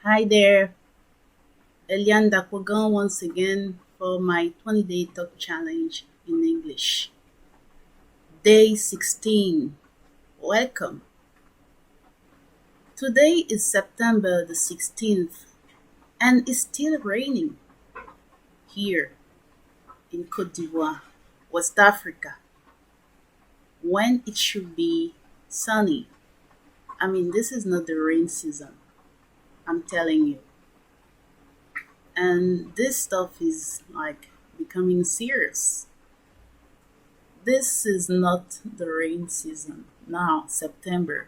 Hi there, Eliane Dakpogan once again for my 20-day talk challenge in English. Day 16. Welcome. Today is September the 16th and it's still raining here in Cote d'Ivoire, West Africa, when it should be sunny. This is not the rain season, I'm telling you. And this stuff is like becoming serious. This is not the rain season now, September.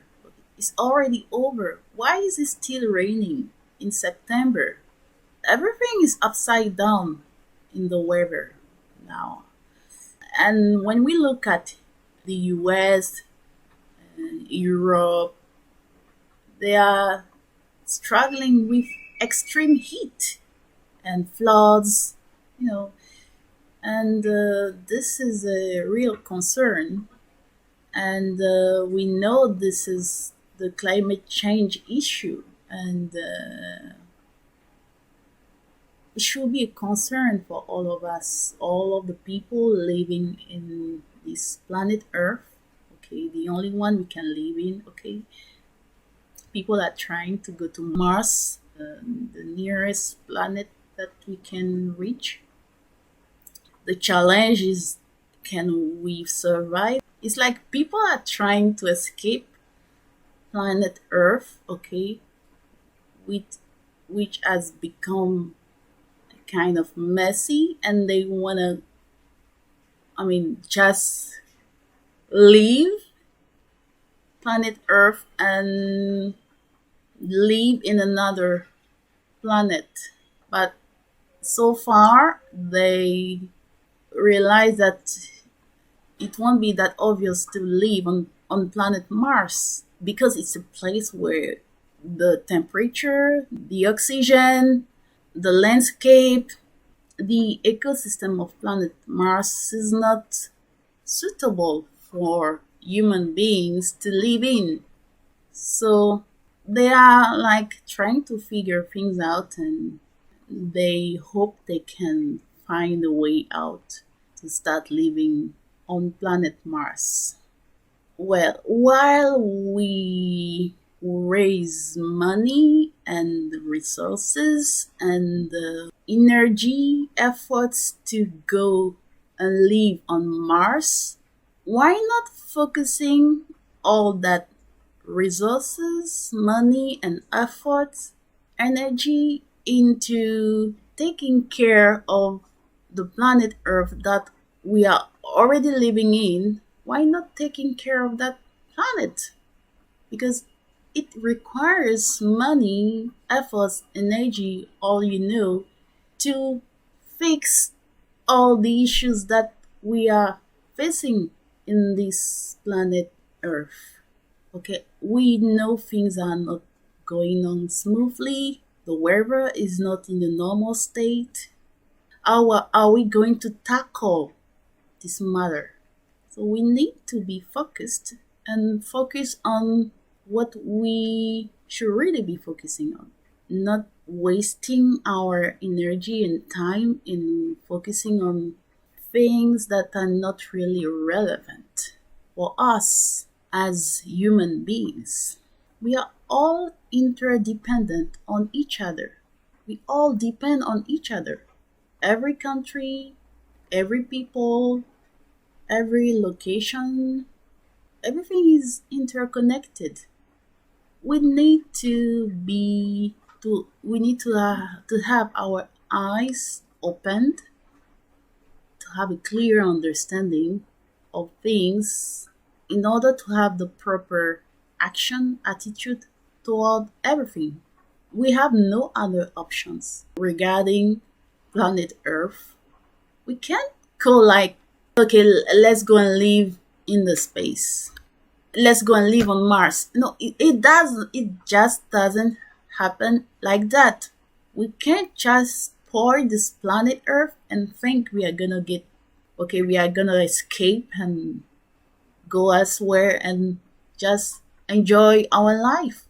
It's already over. Why is it still raining in September? Everything is upside down in the weather now. And when we look at the US and Europe, they are struggling with extreme heat and floods, you know, and this is a real concern. And we know this is the climate change issue, and it should be a concern for all of us, all of the people living in this planet Earth. Okay, the only one we can live in. Okay, people are trying to go to Mars, the nearest planet that we can reach. The challenge is, can we survive? It's like people are trying to escape planet Earth, okay, with which has become kind of messy, and they wanna, just leave planet Earth and live in another planet. But so far, they realize that it won't be that obvious to live on planet Mars because it's a place where the temperature, the oxygen, the landscape, the ecosystem of planet Mars is not suitable for human beings to live in. So they are like trying to figure things out, and they hope they can find a way out to start living on planet Mars. Well, while we raise money and resources and energy efforts to go and live on Mars, why not focusing all that resources, money, and efforts, energy into taking care of the planet Earth that we are already living in? Why not taking care of that planet? Because it requires money, efforts, energy, all you know, to fix all the issues that we are facing in this planet Earth. Okay, we know things are not going on smoothly. The weather is not in the normal state. How are we going to tackle this matter? So we need to be focused and focus on what we should really be focusing on, not wasting our energy and time in focusing on things that are not really relevant for us as human beings. We are all interdependent on each other. We all depend on each other. Every country, every people, every location, everything is interconnected. We need to have our eyes opened to have a clear understanding of things in order to have the proper action attitude toward everything. We have no other options regarding planet Earth. We can't go like, okay, let's go and live in the space. Let's go and live on Mars. No, it just doesn't happen like that. We can't just spoil this planet Earth and think we are gonna escape and go elsewhere and just enjoy our life.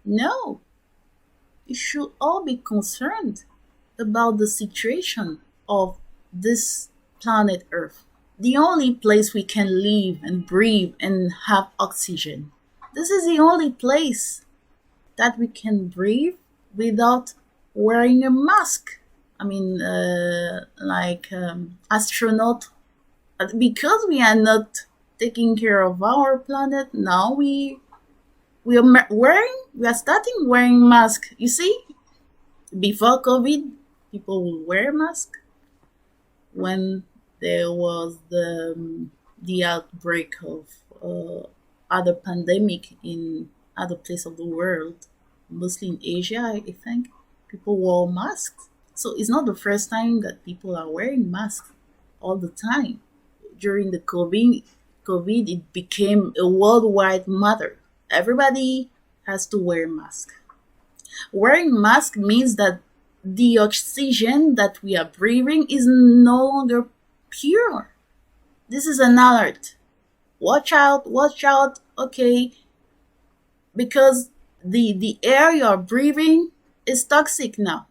No, We should all be concerned about the situation of this planet Earth. The only place we can live and breathe and have oxygen. This is the only place that we can breathe without wearing a mask. I mean, astronaut, because we are not taking care of our planet. Now we are starting wearing mask. You see, before COVID, people will wear mask. When there was the outbreak of other pandemic in other places of the world, mostly in Asia, I think, people wore masks. So it's not the first time that people are wearing masks all the time. During the COVID, it became a worldwide matter. Everybody has to wear mask. Wearing mask means that the oxygen that we are breathing is no longer pure. This is an alert. Watch out, okay, because the air you're breathing is toxic now.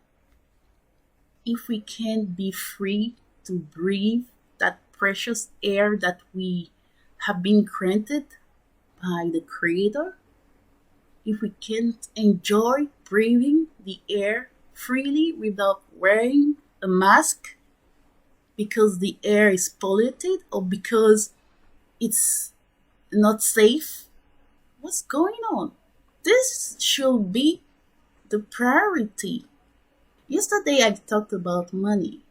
If we can't be free to breathe that precious air that we have been granted by the Creator, if we can't enjoy breathing the air freely without wearing a mask because the air is polluted or because it's not safe, what's going on? This should be the priority. Yesterday I talked about money.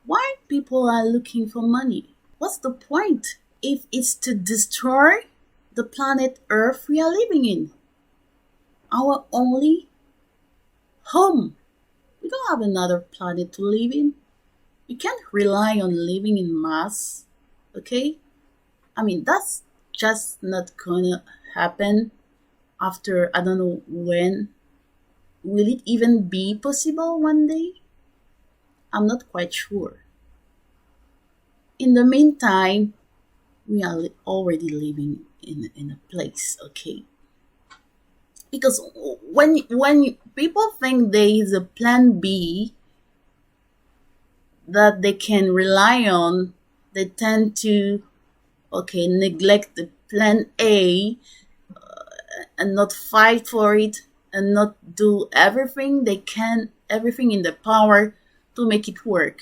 Why people are looking for money? What's the point if it's to destroy the planet Earth we are living in? Our only home. We don't have another planet to live in. We can't rely on living in Mars, okay? I mean, that's just not gonna happen after I don't know when. Will it even be possible one day? I'm not quite sure. In the meantime, we are already living in a place, okay? Because when people think there is a plan B that they can rely on, they tend to neglect the plan A and not fight for it and not do everything they can, everything in their power to make it work,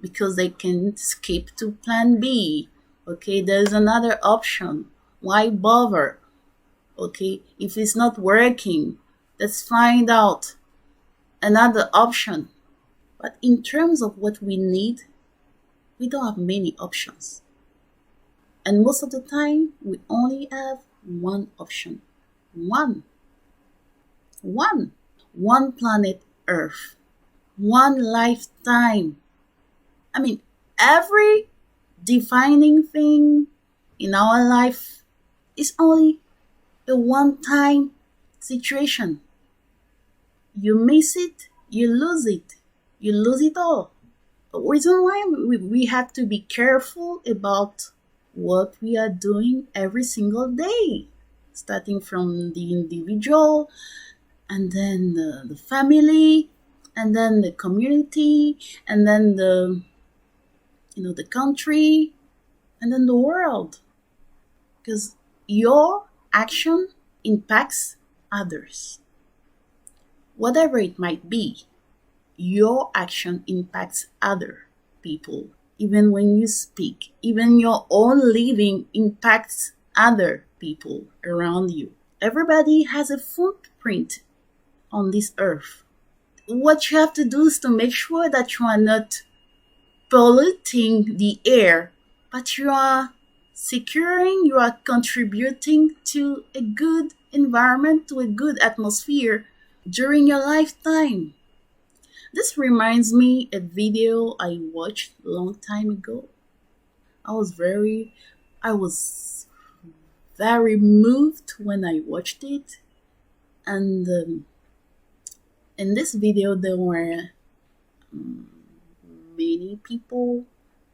because they can skip to plan B. Okay, there's another option. Why bother? Okay, if it's not working, let's find out another option. But in terms of what we need, we don't have many options. And most of the time, we only have one option. One planet Earth, one lifetime. I mean, every defining thing in our life is only a one-time situation. You miss it, you lose it all. The reason why we have to be careful about what we are doing every single day, starting from the individual, and then the family, and then the community, and then the country, and then the world. Because your action impacts others. Whatever it might be, your action impacts other people. Even when you speak, even your own living impacts other people around you. Everybody has a footprint on this earth. What you have to do is to make sure that you are not polluting the air, but you are securing, you are contributing to a good environment, to a good atmosphere during your lifetime. This reminds me a video I watched a long time ago. I was very moved when I watched it, and in this video there were many people,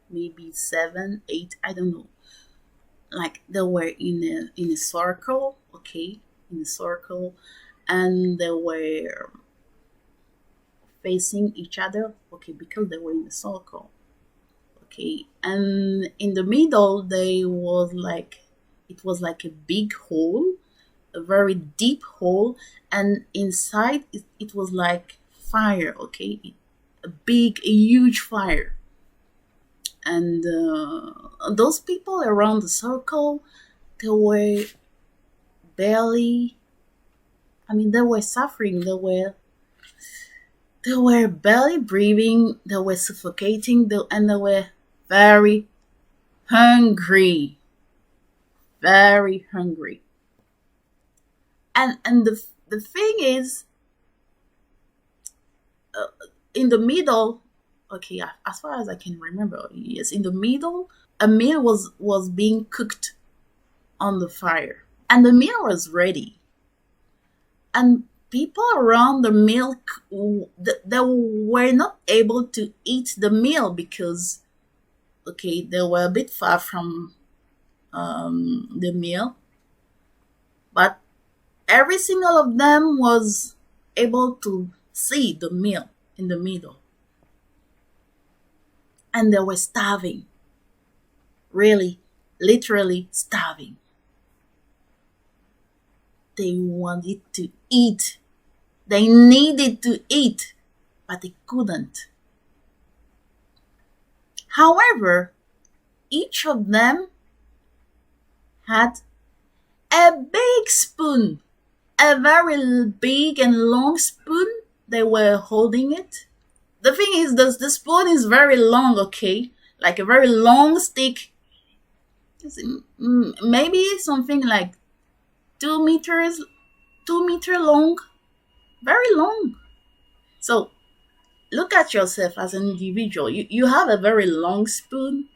maybe 7, 8, I don't know. Like they were in a circle, okay, in a circle, and there were facing each other, okay, because they were in a circle. Okay, and in the middle they was like, it was like a big hole, a very deep hole, and inside it was like fire. Okay, a huge fire, and those people around the circle, they were barely, I mean, they were suffering, they were barely breathing, they were suffocating, and they were very hungry, very hungry. And the thing is, in the middle, okay, as far as I can remember, yes, in the middle, a meal was being cooked on the fire, and the meal was ready, and people around the meal, they were not able to eat the meal because, okay, they were a bit far from the meal, but every single of them was able to see the meal in the middle, and they were starving, really, literally starving. They wanted to eat, they needed to eat, but they couldn't. However, each of them had a big spoon, a very big and long spoon. They were holding it. The thing is, the spoon is very long, okay? Like a very long stick. Maybe something like 2 meters, 2 meter long, very long. So look at yourself as an individual. You have a very long spoon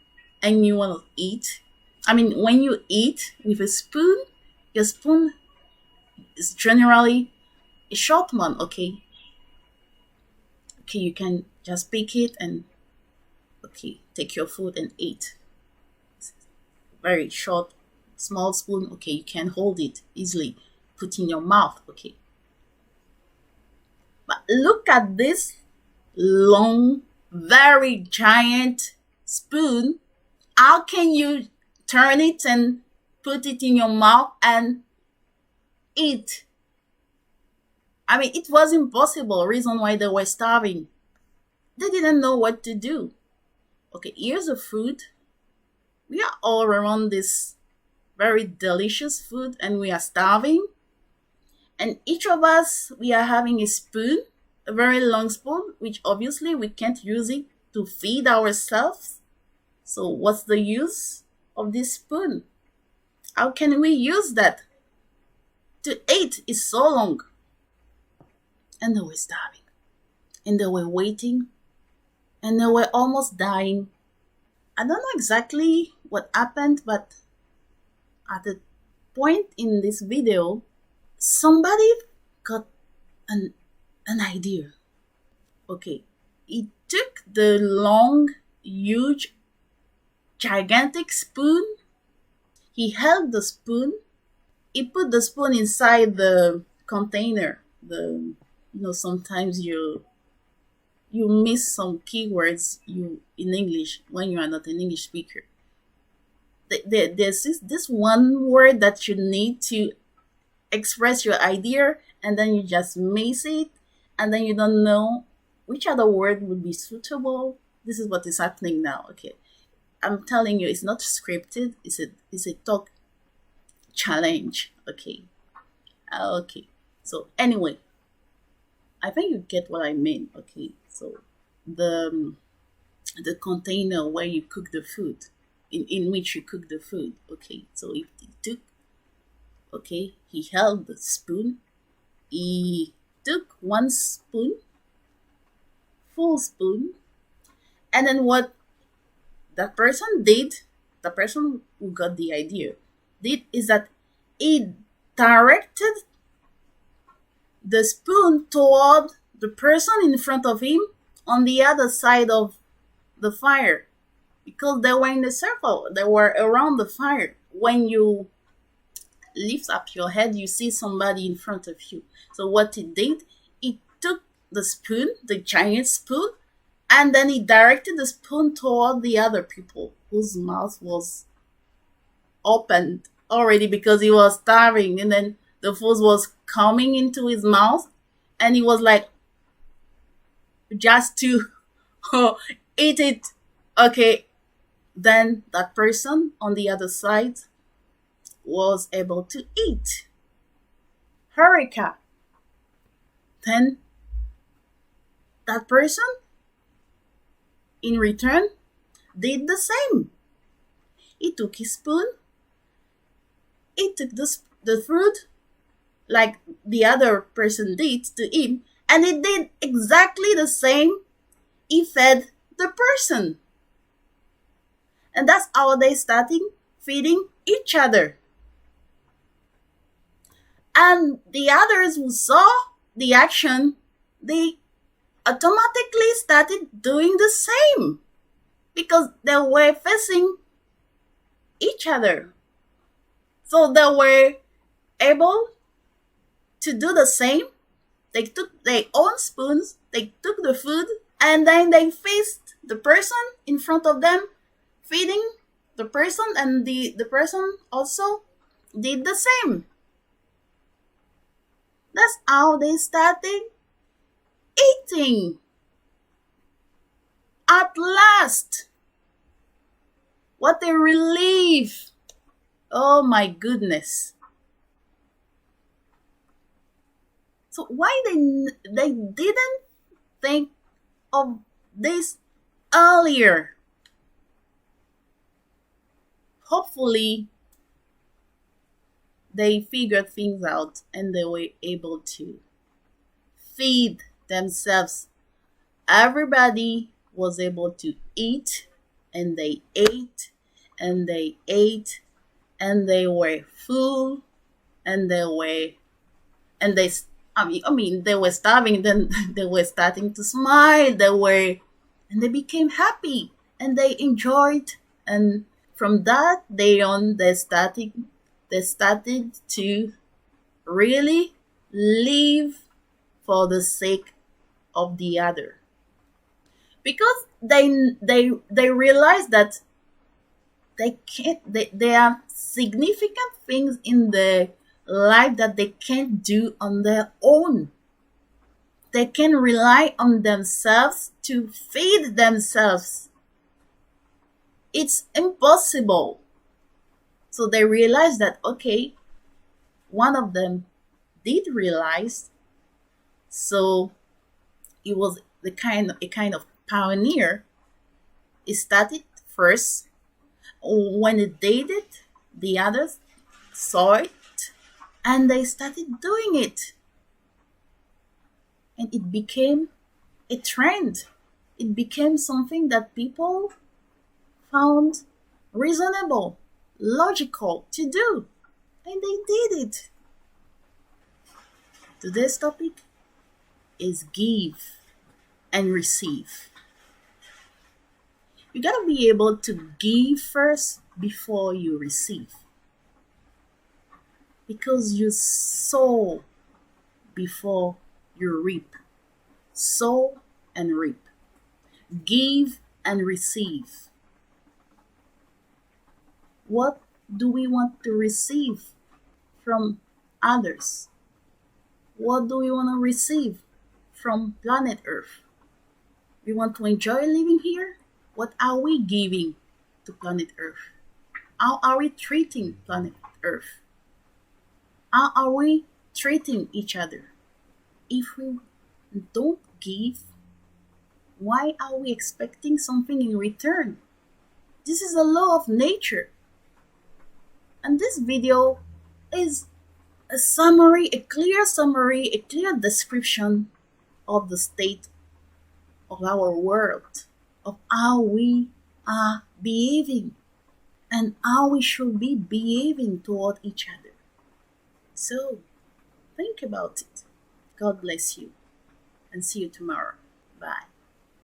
and you want to eat. I mean, when you eat with a spoon, your spoon is generally a short one, okay? Okay, you can just pick it and, okay, take your food and eat. Very short, small spoon, okay, you can hold it easily, put in your mouth, okay. But look at this long, very giant spoon. How can you turn it and put it in your mouth and eat? I mean, it was impossible. Reason why they were starving. They didn't know what to do. Okay, here's the food. We are all around this very delicious food and we are starving. And each of us, we are having a spoon, a very long spoon, which obviously we can't use it to feed ourselves. So what's the use of this spoon? How can we use that? To eat is so long. And they were starving. And they were waiting. And they were almost dying. I don't know exactly what happened, but at a point in this video, somebody got an idea. Okay, he took the long, huge, gigantic spoon. He held the spoon. He put the spoon inside the container. Sometimes you miss some keywords in English when you are not an English speaker. There's this one word that you need to express your idea, and then you just miss it, and then you don't know which other word would be suitable. This is what is happening now. Okay, I'm telling you, it's not scripted. It's a talk challenge. Okay. So anyway, I think you get what I mean. Okay, so the container where you cook the food, in which you cook the food. Okay, so if he took, okay, he held the spoon. He took one spoon, full spoon, and then what that person did, the person who got the idea did, is that he directed the spoon toward the person in front of him on the other side of the fire, because they were in a circle, they were around the fire. When you lift up your head, you see somebody in front of you. So what he did, he took the spoon, the giant spoon, and then he directed the spoon toward the other people whose mouth was opened already because he was starving. And then the food was coming into his mouth, and he was like, just to eat it. Okay, then that person on the other side was able to eat. Eureka! Then that person, in return, did the same. He took his spoon, he took the fruit like the other person did to him, and he did exactly the same. He fed the person. And that's how they started feeding each other. And the others who saw the action, they automatically started doing the same because they were facing each other. So they were able to do the same. They took their own spoons, they took the food, and then they faced the person in front of them, feeding the person, and the person also did the same. That's how they started eating. At last! What a relief! Oh my goodness. So why they didn't think of this earlier? Hopefully they figured things out and they were able to feed themselves. Everybody was able to eat, and they ate, and they ate, and they were full, and they they were starving, then they were starting to smile, and they became happy, and they enjoyed, and from that day on they started to really live for the sake of the other, because they realize that there are significant things in their life that they can't do on their own. They can rely on themselves to feed themselves. It's impossible. So they realize that, okay, one of them did realize, so he was a kind of pioneer. He started first. When it did it, the others saw it, and they started doing it. And it became a trend. It became something that people found reasonable, logical to do. And they did it. Today's topic is give and receive. You gotta be able to give first before you receive. Because you sow before you reap. Sow and reap. Give and receive. What do we want to receive from others? What do we want to receive from planet Earth? We want to enjoy living here? What are we giving to planet Earth? How are we treating planet Earth? How are we treating each other? If we don't give, why are we expecting something in return? This is a law of nature. And this video is a summary, a clear summary, a clear description of the state of our world, of how we are behaving and how we should be behaving toward each other. So, think about it. God bless you, and see you tomorrow. Bye.